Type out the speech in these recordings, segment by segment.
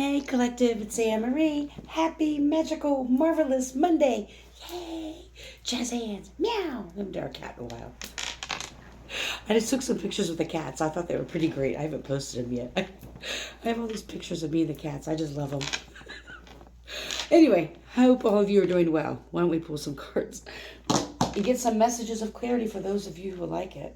Hey, collective, it's Anne Marie. Happy, magical, marvelous Monday. Yay! Jazz hands. Meow. I haven't done our cat in a while. I just took some pictures with the cats. I thought they were pretty great. I haven't posted them yet. I have all these pictures of me and the cats. I just love them. Anyway, I hope all of you are doing well. Why don't we pull some cards and get some messages of clarity for those of you who like it.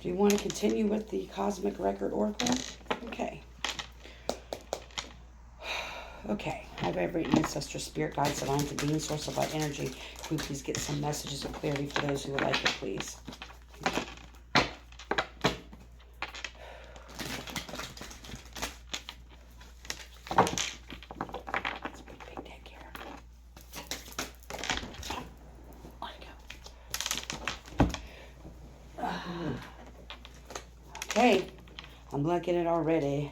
Do you want to continue with the Cosmic Record Oracle? Okay. Okay. Have every ancestor, spirit, guides, divine, to being, source of light energy. Can we please get some messages of clarity for those who would like it, please? Okay, I'm liking it already.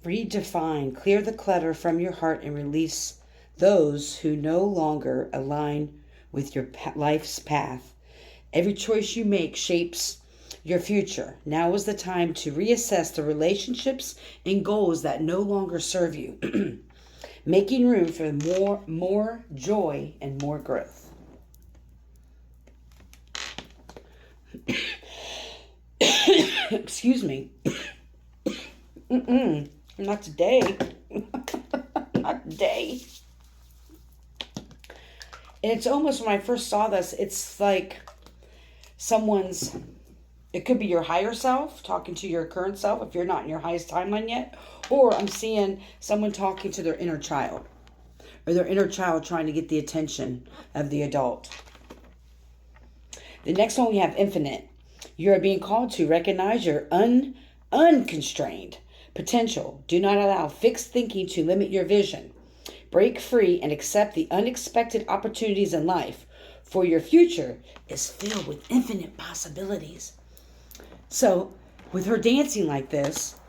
Redefine, clear the clutter from your heart and release those who no longer align with your life's path. Every choice you make shapes your future. Now is the time to reassess the relationships and goals that no longer serve you, making room for more joy and more growth. Excuse me. Not today. Not today. And it's almost, when I first saw this, it's like it could be your higher self talking to your current self if you're not in your highest timeline yet. Or I'm seeing someone talking to their inner child. Or their inner child trying to get the attention of the adult. The next one we have infinite. You are being called to recognize your unconstrained potential. Do not allow fixed thinking to limit your vision. Break free and accept the unexpected opportunities in life, for your future is filled with infinite possibilities. So, with her dancing like this,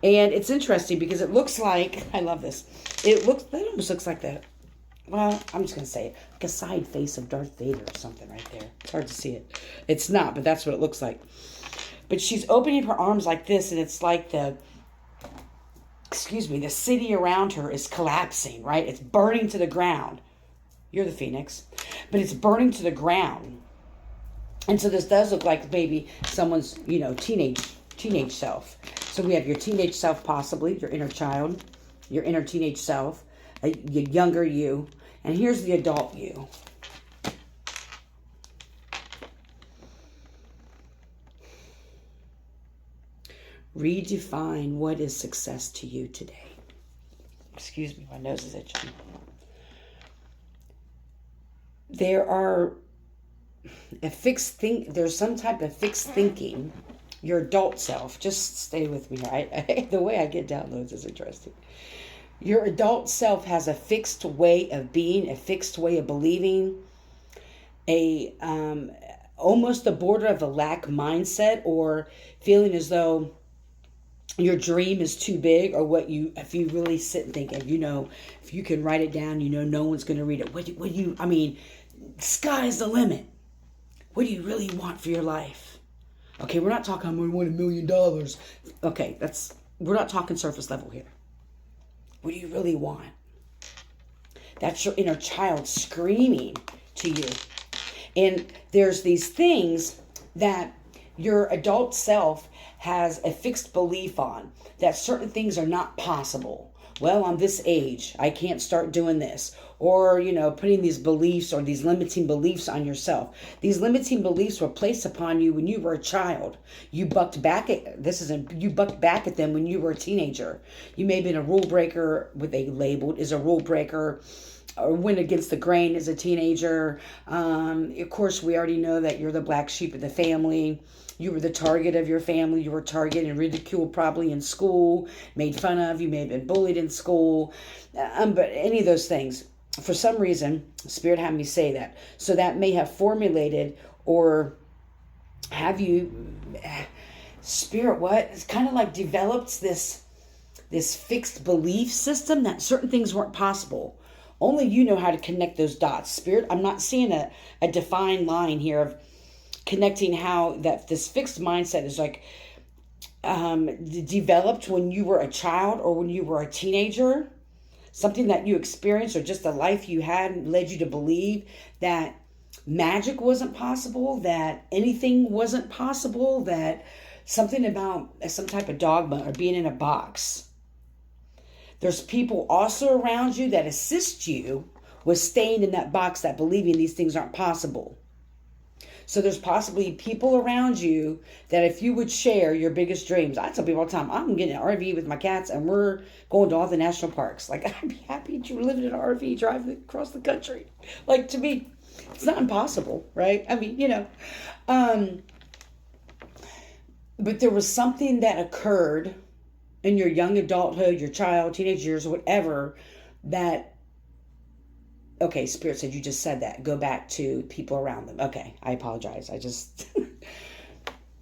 and it's interesting because it looks like, I love this, that almost looks like that. Well, I'm just going to say it. Like a side face of Darth Vader or something right there. It's hard to see it. It's not, but that's what it looks like. But she's opening her arms like this, and it's like the city around her is collapsing, right? It's burning to the ground. You're the phoenix. But it's burning to the ground. And so this does look like maybe someone's, teenage self. So we have your teenage self, possibly, your inner child, your inner teenage self, your younger you, and here's the adult you. Redefine what is success to you today. Excuse me, my nose is itching. There's some type of fixed thinking. Your adult self, just stay with me, right? The way I get downloads is interesting. Your adult self has a fixed way of being, a fixed way of believing, almost the border of a lack mindset, or feeling as though your dream is too big, or if you really sit and think, if you can write it down, no one's going to read it. Sky's the limit. What do you really want for your life? Okay, we're not talking, I'm going to win $1 million. Okay, we're not talking surface level here. What do you really want? That's your inner child screaming to you. And there's these things that your adult self has a fixed belief on, that certain things are not possible. Well, I'm this age, I can't start doing this. Or, putting these beliefs or these limiting beliefs on yourself. These limiting beliefs were placed upon you when you were a child. You bucked back at them when you were a teenager. You may have been a rule breaker, what they labeled as a rule breaker, or went against the grain as a teenager. Of course, we already know that you're the black sheep of the family. You were the target of your family. You were targeted and ridiculed probably in school, made fun of. You may have been bullied in school. But any of those things, for some reason, Spirit had me say that. So that may have formulated, or have you, Spirit, what? It's kind of like developed this fixed belief system that certain things weren't possible. Only you know how to connect those dots. Spirit, I'm not seeing a defined line here of connecting how that this fixed mindset is like developed when you were a child or when you were a teenager, something that you experienced or just the life you had led you to believe that magic wasn't possible, that anything wasn't possible, that something about some type of dogma or being in a box. There's people also around you that assist you with staying in that box, that believing these things aren't possible. So there's possibly people around you that if you would share your biggest dreams, I tell people all the time, I'm getting an RV with my cats and we're going to all the national parks. Like, I'd be happy to live in an RV, driving across the country. Like, to me, it's not impossible, right? I mean, but there was something that occurred in your young adulthood, your child, teenage years, whatever, that, okay, Spirit said you just said that. Go back to people around them. Okay, I apologize.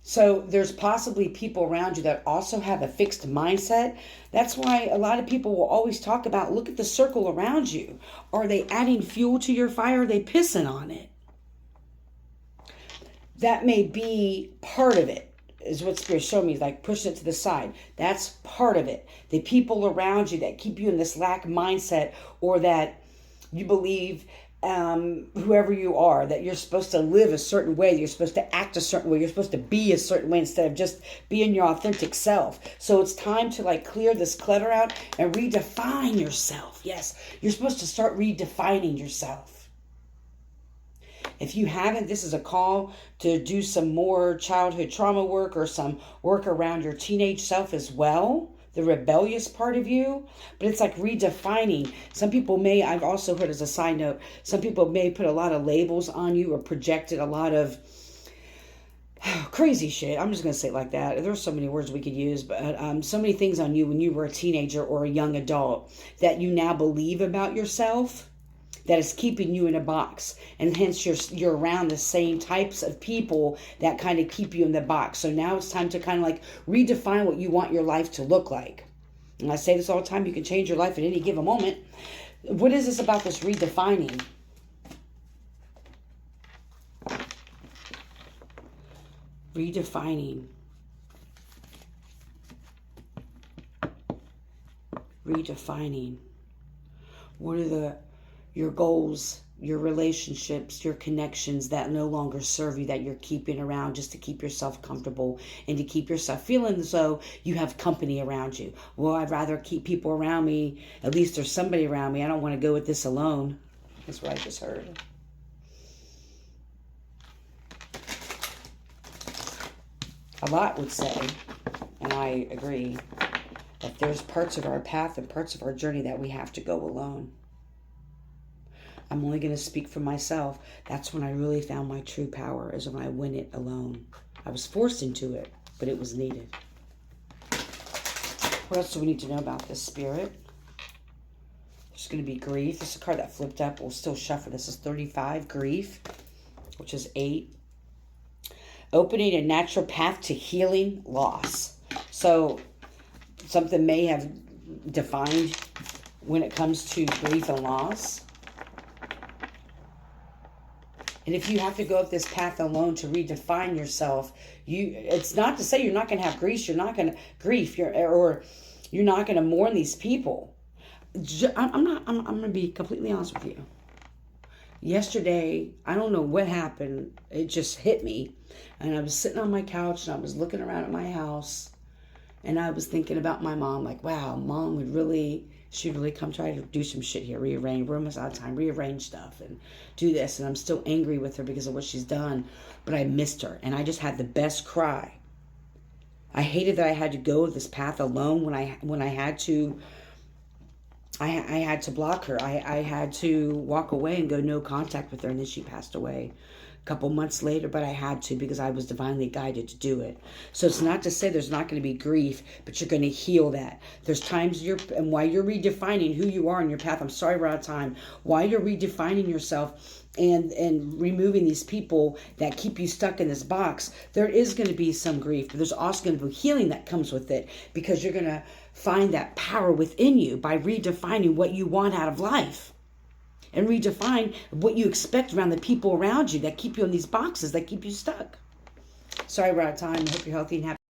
So there's possibly people around you that also have a fixed mindset. That's why a lot of people will always talk about, look at the circle around you. Are they adding fuel to your fire? Are they pissing on it? That may be part of it, is what Spirit showed me, like pushing it to the side. That's part of it. The people around you that keep you in this lack mindset, or that you believe, whoever you are, that you're supposed to live a certain way, that you're supposed to act a certain way, you're supposed to be a certain way instead of just being your authentic self. So it's time to clear this clutter out and redefine yourself. Yes, you're supposed to start redefining yourself. If you haven't, this is a call to do some more childhood trauma work or some work around your teenage self as well, the rebellious part of you. But it's like redefining. Some people may, I've also heard as a side note, some people may put a lot of labels on you or projected a lot of crazy shit. I'm just going to say it like that. There's so many words we could use, but so many things on you when you were a teenager or a young adult that you now believe about yourself, that is keeping you in a box, and hence you're around the same types of people that kind of keep you in the box. So now it's time to kind of redefine what you want your life to look like. And I say this all the time, you can change your life at any given moment. What is this about this redefining? Redefining. Redefining. What are your goals, your relationships, your connections that no longer serve you, that you're keeping around just to keep yourself comfortable and to keep yourself feeling as though you have company around you? Well, I'd rather keep people around me. At least there's somebody around me. I don't want to go with this alone. That's what I just heard. A lot would say, and I agree, that there's parts of our path and parts of our journey that we have to go alone. I'm only going to speak for myself. That's when I really found my true power, is when I went it alone. I was forced into it, but it was needed. What else do we need to know about this, Spirit? There's going to be grief. This is a card that flipped up. We'll still shuffle. This is 35, grief, which is 8. Opening a natural path to healing loss. So something may have defined when it comes to grief and loss. And if you have to go up this path alone to redefine yourself, it's not to say you're not going to have grief. You're not going to mourn these people. I'm going to be completely honest with you. Yesterday, I don't know what happened. It just hit me. And I was sitting on my couch and I was looking around at my house. And I was thinking about my mom, like, wow, Mom she'd really come try to do some shit here, rearrange, room us out of time, rearrange stuff and do this. And I'm still angry with her because of what she's done, but I missed her. And I just had the best cry. I hated that I had to go this path alone when I had to, I had to block her. I had to walk away and go no contact with her. And then she passed away a couple months later, but I had to because I was divinely guided to do it. So it's not to say there's not going to be grief, but you're going to heal that. There's times and while you're redefining who you are in your path, I'm sorry we're out of time, while you're redefining yourself and removing these people that keep you stuck in this box, there is going to be some grief, but there's also going to be healing that comes with it, because you're going to find that power within you by redefining what you want out of life. And redefine what you expect around the people around you that keep you in these boxes, that keep you stuck. Sorry we're out of time. I hope you're healthy and happy.